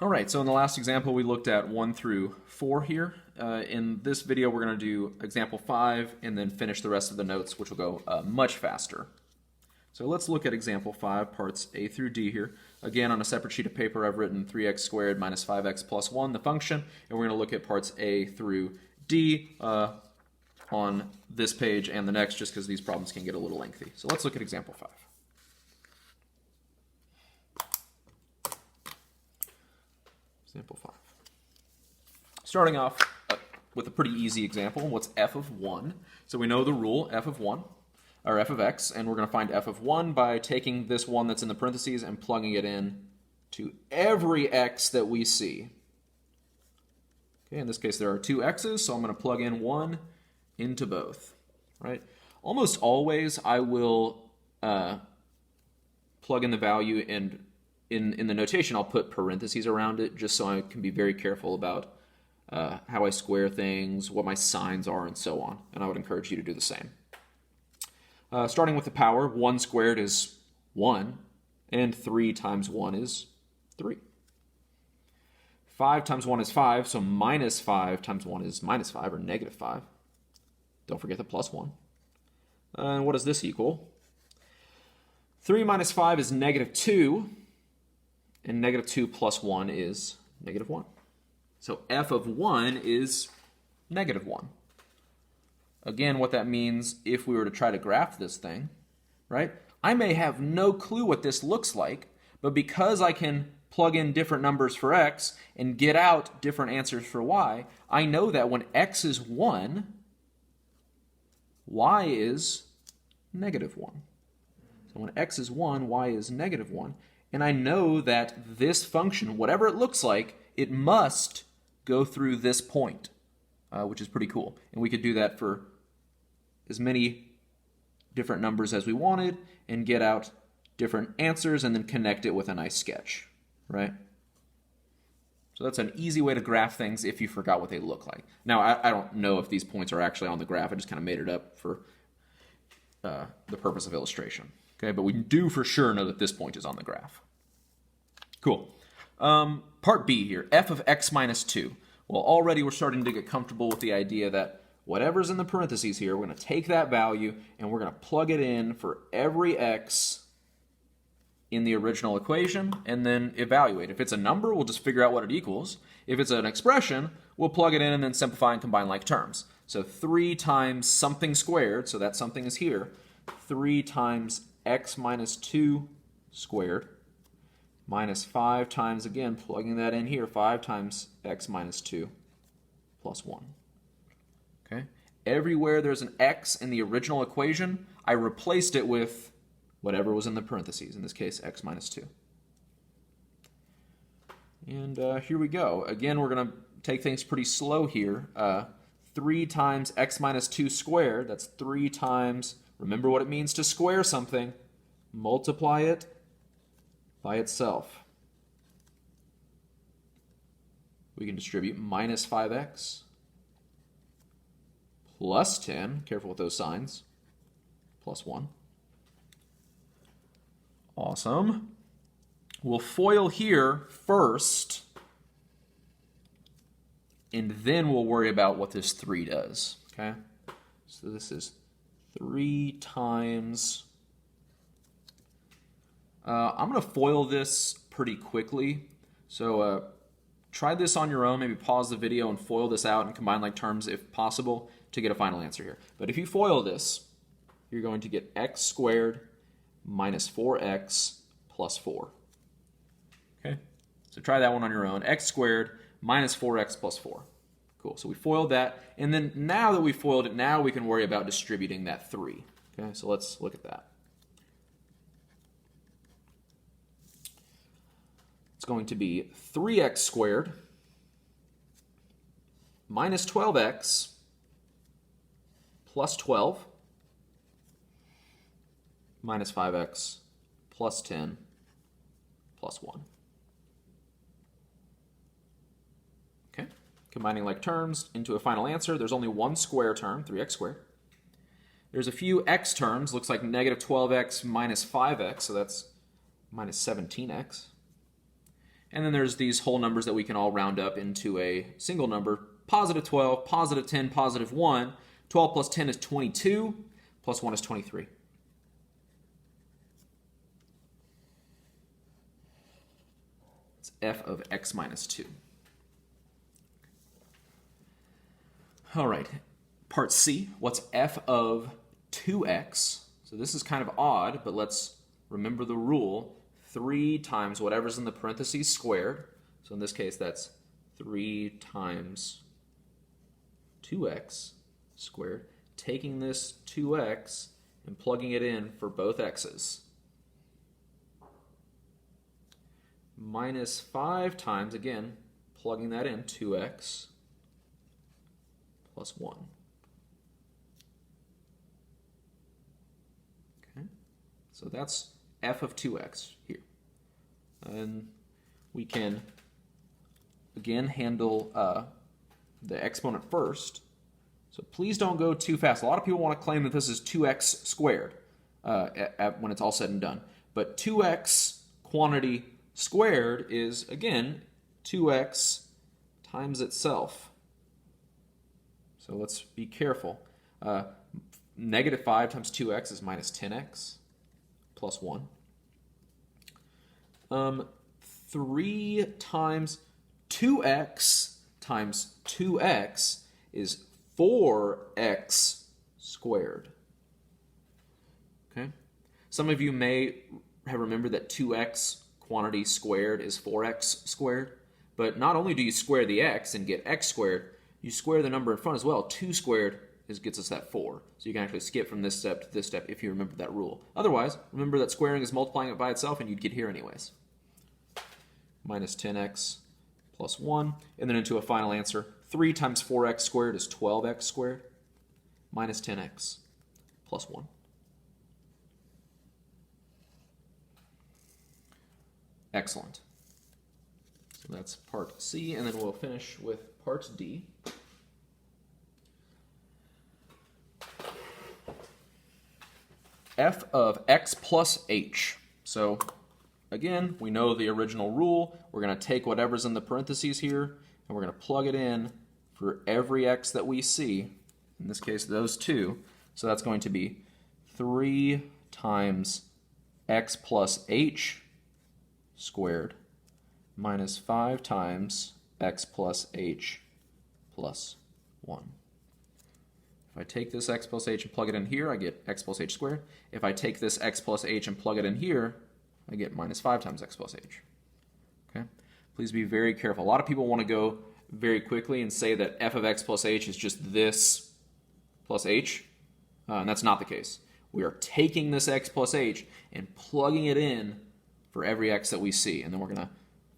All right, so in the last example, we looked at 1 through 4 here. In this video, we're going to do example 5 and then finish the rest of the notes, which will go much faster. So let's look at example 5, parts A through D here. Again, on a separate sheet of paper, I've written 3x squared minus 5x plus 1, the function, and we're going to look at parts A through D on this page and the next, just because these problems can get a little lengthy. So let's look at example 5. Example 5. Starting off with a pretty easy example. What's f of 1? So we know the rule, f of 1, or f of x, and we're going to find f of 1 by taking this 1 that's in the parentheses and plugging it in to every x that we see. Okay, in this case there are two x's, so I'm going to plug in 1 into both. Right? Almost always I will plug in the value, and in the notation I'll put parentheses around it just so I can be very careful about how I square things, what my signs are, and so on. And I would encourage you to do the same. Starting with the power, 1 squared is 1, and 3 times 1 is 3. 5 times 1 is 5, so minus 5 times 1 is minus 5, or negative 5. Don't forget the plus 1. And what does this equal? 3 minus 5 is negative 2, and negative 2 plus 1 is negative 1. So f of 1 is negative 1. Again, what that means, if we were to try to graph this thing, right? I may have no clue what this looks like, but because I can plug in different numbers for x and get out different answers for y, I know that when x is 1, y is negative 1. So when x is 1, y is negative 1. And I know that this function, whatever it looks like, it must go through this point, which is pretty cool. And we could do that for as many different numbers as we wanted and get out different answers and then connect it with a nice sketch, right? So that's an easy way to graph things if you forgot what they look like. Now, I don't know if these points are actually on the graph. I just kind of made it up for the purpose of illustration. Okay, but we do for sure know that this point is on the graph. Cool. Part B here, f of x minus 2. Well, already we're starting to get comfortable with the idea that whatever's in the parentheses here, we're going to take that value and we're going to plug it in for every x in the original equation and then evaluate. If it's a number, we'll just figure out what it equals. If it's an expression, we'll plug it in and then simplify and combine like terms. So 3 times something squared, so that something is here, 3 times x minus 2 squared minus 5 times, again, plugging that in here, 5 times x minus 2 plus 1. Okay? Everywhere there's an x in the original equation, I replaced it with whatever was in the parentheses, in this case, x minus 2. And here we go. Again, we're going to take things pretty slow here. 3 times x minus 2 squared, that's 3 times, remember what it means to square something, multiply it by itself. We can distribute minus 5x plus 10, careful with those signs, plus 1. Awesome. We'll FOIL here first, and then we'll worry about what this 3 does. Okay? So this is 3 times... I'm going to FOIL this pretty quickly, so try this on your own, maybe pause the video and FOIL this out and combine like terms if possible to get a final answer here. But if you FOIL this, you're going to get x squared minus 4x plus 4. Okay, so try that one on your own. X squared minus 4x plus 4. Cool, so we FOILed that, and then now that we FOILed it, now we can worry about distributing that 3. Okay, so let's look at that. It's going to be 3x squared minus 12x plus 12 minus 5x plus 10 plus 1. Okay, combining like terms into a final answer. There's only one square term, 3x squared. There's a few x terms, looks like negative 12x minus 5x, so that's minus 17x. And then there's these whole numbers that we can all round up into a single number. Positive 12, positive 10, positive 1. 12 plus 10 is 22, plus 1 is 23. It's f of x minus 2. All right, part C, what's f of 2x? So this is kind of odd, but let's remember the rule. 3 times whatever's in the parentheses squared. So in this case, that's 3 times 2x squared. Taking this 2x and plugging it in for both x's. Minus 5 times, again, plugging that in, 2x plus 1. Okay, so that's f of 2x here. And we can, again, handle the exponent first. So please don't go too fast. A lot of people want to claim that this is 2x squared when it's all said and done. But 2x quantity squared is, again, 2x times itself. So let's be careful. Negative 5 times 2x is minus 10x plus 1. 3 times 2x times 2x is 4x squared. Okay? Some of you may have remembered that 2x quantity squared is 4x squared. But not only do you square the x and get x squared, you square the number in front as well. 2 squared gets us that 4. So you can actually skip from this step to this step if you remember that rule. Otherwise, remember that squaring is multiplying it by itself and you'd get here anyways. Minus 10x plus 1. And then into a final answer. 3 times 4x squared is 12x squared. Minus 10x plus 1. Excellent. So that's part C, and then we'll finish with part D. F of x plus h. So again, we know the original rule. We're going to take whatever's in the parentheses here, and we're going to plug it in for every x that we see. In this case, those two. So that's going to be 3 times x plus h squared minus 5 times x plus h plus 1. If I take this x plus h and plug it in here, I get x plus h squared. If I take this x plus h and plug it in here, I get minus 5 times x plus h. Okay? Please be very careful. A lot of people want to go very quickly and say that f of x plus h is just this plus h, and that's not the case. We are taking this x plus h and plugging it in for every x that we see, and then we're going to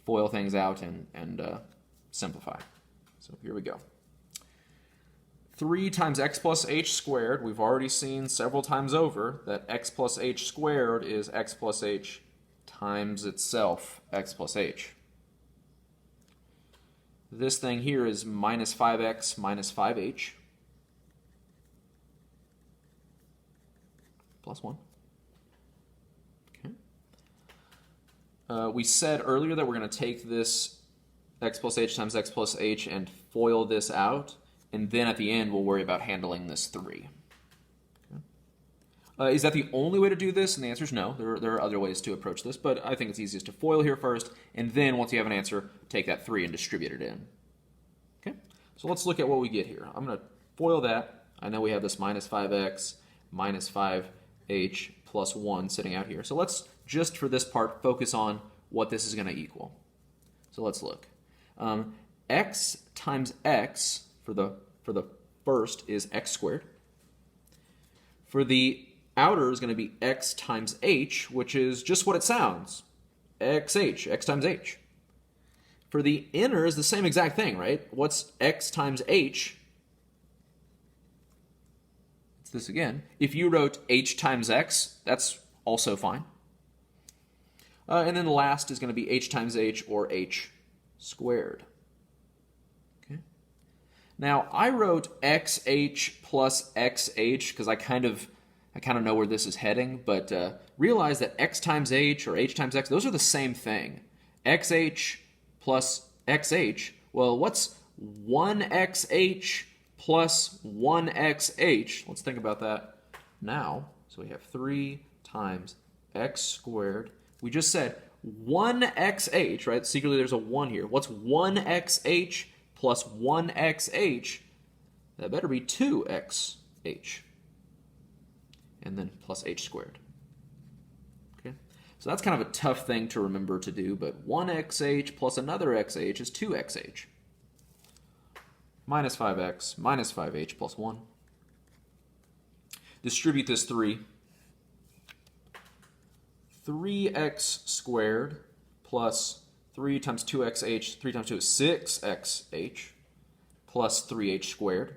FOIL things out and simplify. So here we go. 3 times x plus h squared, we've already seen several times over that x plus h squared is x plus h times itself, x plus h. This thing here is minus 5x minus 5h plus 1. Okay. We said earlier that we're going to take this x plus h times x plus h and FOIL this out. And then at the end, we'll worry about handling this 3. Okay. Is that the only way to do this? And the answer is no. There are other ways to approach this, but I think it's easiest to FOIL here first, and then once you have an answer, take that 3 and distribute it in. Okay. So let's look at what we get here. I'm going to FOIL that. I know we have this minus 5x minus 5h plus 1 sitting out here. So let's just for this part focus on what this is going to equal. So let's look. X times x for the first is x squared. For the outer is going to be x times h, which is just what it sounds. xh, x times h. For the inner is the same exact thing, right? What's x times h? It's this again. If you wrote h times x, that's also fine. And then the last is going to be h times h or h squared. Now, I wrote xh plus xh because I kind of know where this is heading, but realize that x times h or h times x, those are the same thing. xh plus xh? Well, what's 1xh plus 1xh? Let's think about that now. So we have 3 times x squared. We just said 1xh, right? Secretly there's a 1 here. What's 1xh plus 1xh? That better be 2xh. And then plus h squared. Okay? So that's kind of a tough thing to remember to do, but 1xh plus another xh is 2xh. Minus 5x minus 5h plus 1. Distribute this 3. 3x squared plus 3 times 2xh, 3 times 2 is 6xh, plus 3h squared,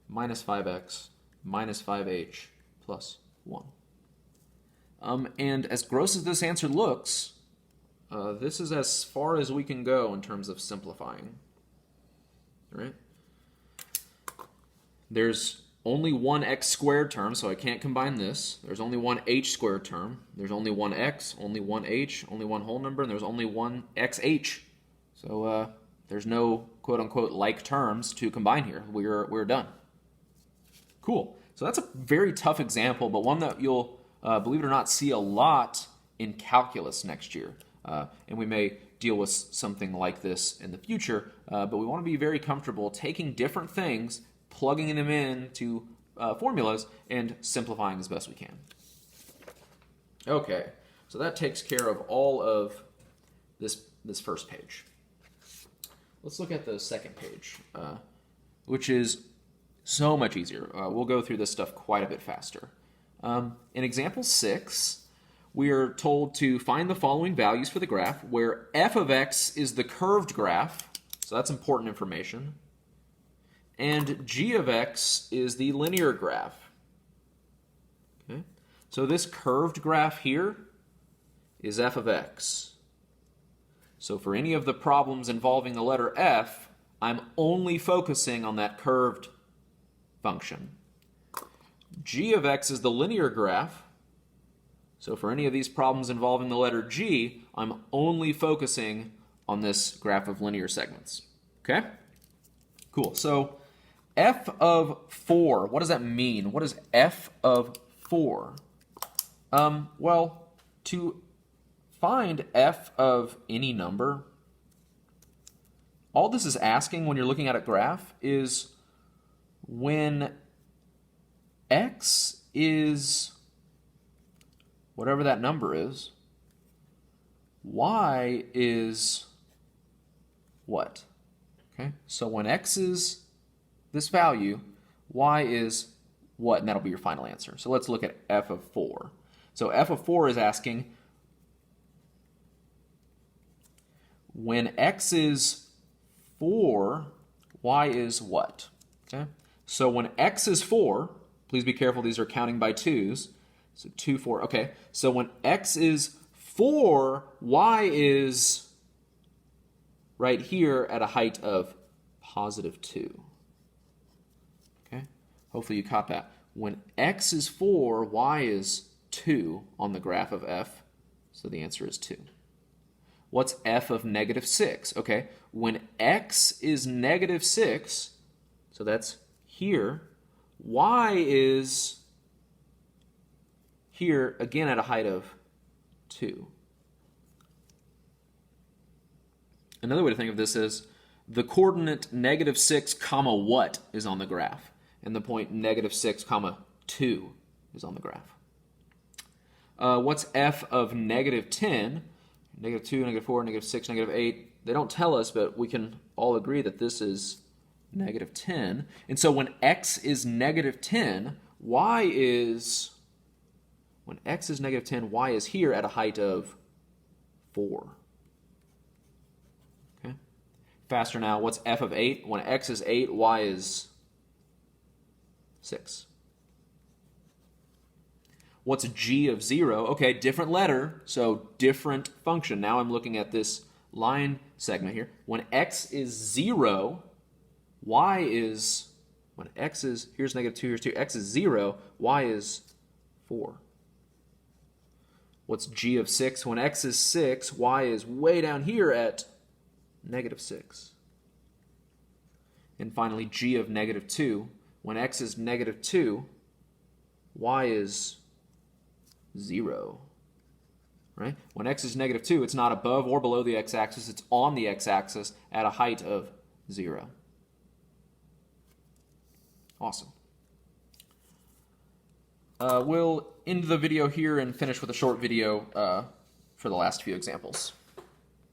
minus 5x, minus 5h, plus 1. And as gross as this answer looks, this is as far as we can go in terms of simplifying. Right? There's only one x squared term, so I can't combine this. There's only one h squared term. There's only one x, only one h, only one whole number, and there's only one xh. So there's no quote-unquote like terms to combine here. We're done. Cool. So that's a very tough example, but one that you'll, believe it or not, see a lot in calculus next year. And we may deal with something like this in the future, but we want to be very comfortable taking different things, plugging them into formulas, and simplifying as best we can. Okay, so that takes care of all of this first page. Let's look at the second page, which is so much easier. We'll go through this stuff quite a bit faster. In example 6, we are told to find the following values for the graph, where f of x is the curved graph, so that's important information, and g of x is the linear graph. Okay? So this curved graph here is f of x. So for any of the problems involving the letter f, I'm only focusing on that curved function. G of x is the linear graph. So for any of these problems involving the letter g, I'm only focusing on this graph of linear segments. Okay? Cool. So f of 4, what does that mean? What is f of 4? Well, to find f of any number, all this is asking when you're looking at a graph is when x is whatever that number is, y is what? Okay, so when x is this value, y is what? And that'll be your final answer. So let's look at f of 4. So f of 4 is asking when x is 4, y is what? Okay, so when x is 4, please be careful, these are counting by 2's. So 2, 4, okay. So when x is 4, y is right here at a height of positive 2. Okay? Hopefully you caught that. When x is 4, y is 2 on the graph of f. So the answer is 2. What's f of negative 6? Okay, when x is negative 6, so that's here, y is here, again at a height of 2. Another way to think of this is the coordinate negative 6 comma what is on the graph, and the point negative 6 comma 2 is on the graph. What's f of negative 10? Negative 2, negative 4, negative 6, negative 8. They don't tell us, but we can all agree that this is negative 10. And so when x is negative 10, y is... When x is negative 10, y is here at a height of 4. Okay. Faster now, what's f of 8? When x is 8, y is 6. What's g of 0? Okay, different letter, so different function. Now I'm looking at this line segment here. When x is 0, y is... When x is... Here's negative 2, here's 2. X is 0, y is 4. What's g of 6? When x is 6, y is way down here at negative 6. And finally, g of negative 2. When x is negative 2, y is 0. Right? When x is negative 2, it's not above or below the x-axis. It's on the x-axis at a height of 0. Awesome. We'll end the video here and finish with a short video for the last few examples.